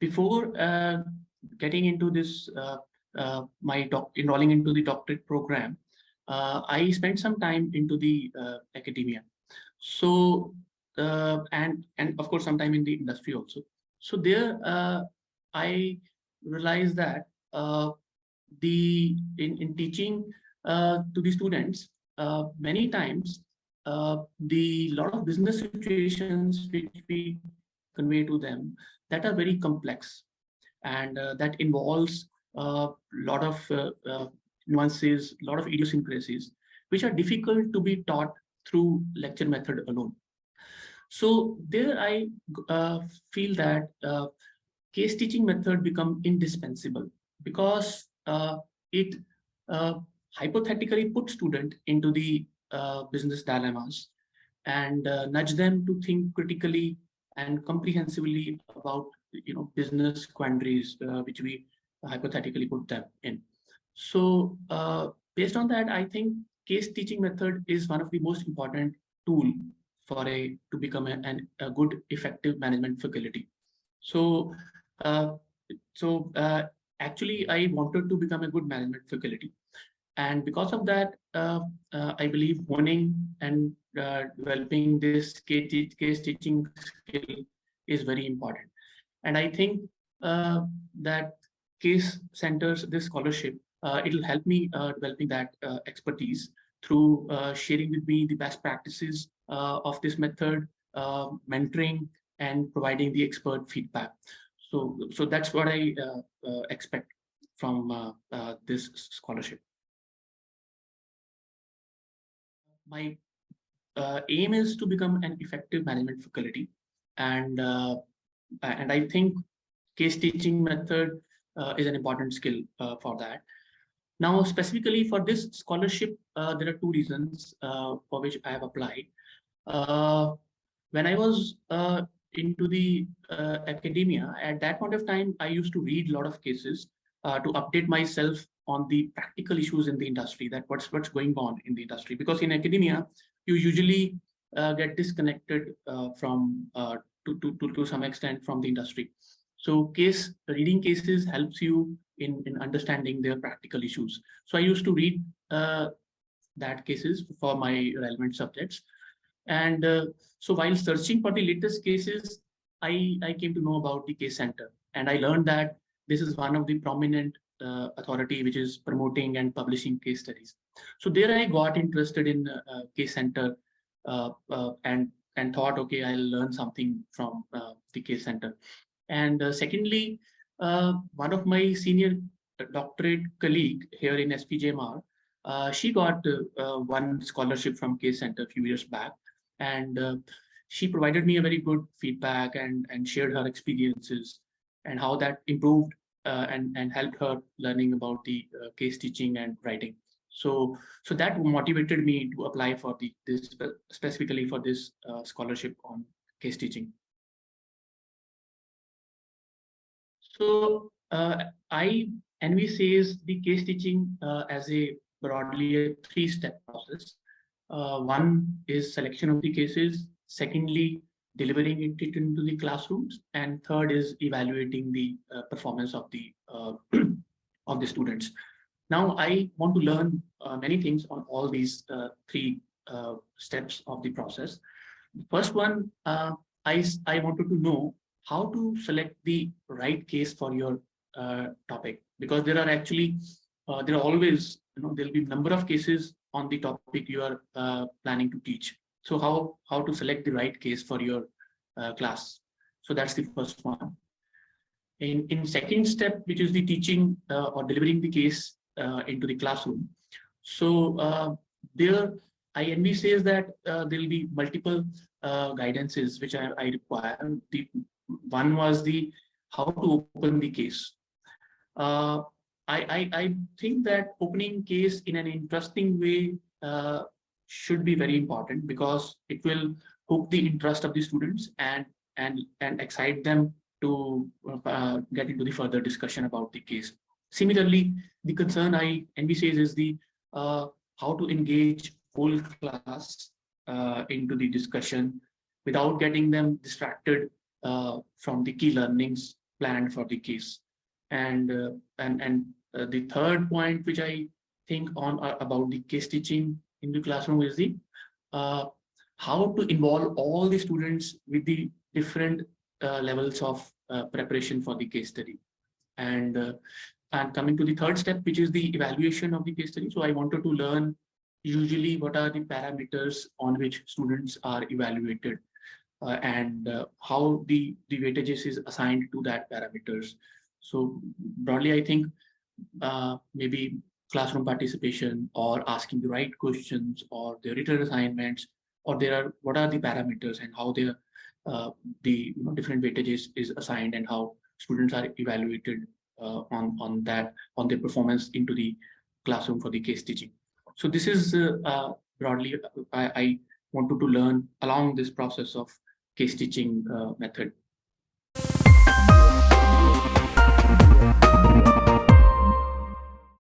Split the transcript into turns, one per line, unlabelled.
before getting into this, enrolling into the doctorate program, I spent some time into the academia. So and of course some time in the industry also. So there I realized that in teaching to the students, many times the lot of business situations which we convey to them that are very complex, and that involves a lot of nuances, a lot of idiosyncrasies, which are difficult to be taught through lecture method alone. So there I feel that case teaching method become indispensable, because it hypothetically puts student into the business dilemmas and nudge them to think critically and comprehensively about business quandaries which we hypothetically put them in. So based on that, I think case teaching method is one of the most important tool for to become a good effective management faculty. So uh, actually I wanted to become a good management faculty, and because of that I believe honing and developing this case teaching skill is very important. And I think that case centers, this scholarship, it'll help me developing that expertise through sharing with me the best practices of this method, mentoring, and providing the expert feedback. So that's what I expect from this scholarship. My aim is to become an effective management faculty, and I think case teaching method is an important skill for that. Now, specifically for this scholarship, there are two reasons for which I have applied. When I was into the academia, at that point of time, I used to read a lot of cases to update myself on the practical issues in the industry, that what's going on in the industry. Because in academia, you usually get disconnected from to some extent from the industry. So reading cases helps you in understanding their practical issues. So I used to read that cases for my relevant subjects. And so while searching for the latest cases, I came to know about the case center. And I learned that this is one of the prominent authority which is promoting and publishing case studies. So there I got interested in case center and thought, okay, I'll learn something from the case center. And secondly, one of my senior doctorate colleague here in SPJMR, she got one scholarship from Case Center a few years back, and she provided me a very good feedback and shared her experiences and how that improved and helped her learning about the case teaching and writing. So that motivated me to apply for this specifically for this scholarship on case teaching. So I envisage the case teaching as broadly a three-step process. One is selection of the cases. Secondly, delivering it into the classrooms, and third is evaluating the performance of the of the students. Now, I want to learn many things on all these three steps of the process. The first one, I wanted to know how to select the right case for your topic, because there are actually there are always there'll be number of cases on the topic you are planning to teach. So how to select the right case for your class. So that's the first one. In second step, which is the teaching or delivering the case into the classroom. So there I envisage that there will be multiple guidances which I require. The one was the how to open the case. I think that opening case in an interesting way should be very important, because it will hook the interest of the students and excite them to get into the further discussion about the case. Similarly, the concern I envisage is the how to engage whole class into the discussion without getting them distracted from the key learnings planned for the case. And the third point which I think on about the case teaching in the classroom is the uh, how to involve all the students with the different levels of preparation for the case study. And coming to the third step, which is the evaluation of the case study. So I wanted to learn usually what are the parameters on which students are evaluated, and how the weightages is assigned to that parameters. So broadly, I think maybe classroom participation or asking the right questions or the written assignments, or there are what are the parameters and how the different weightages is assigned and how students are evaluated on that on their performance into the classroom for the case teaching. So this is broadly I wanted to learn along this process of case teaching method.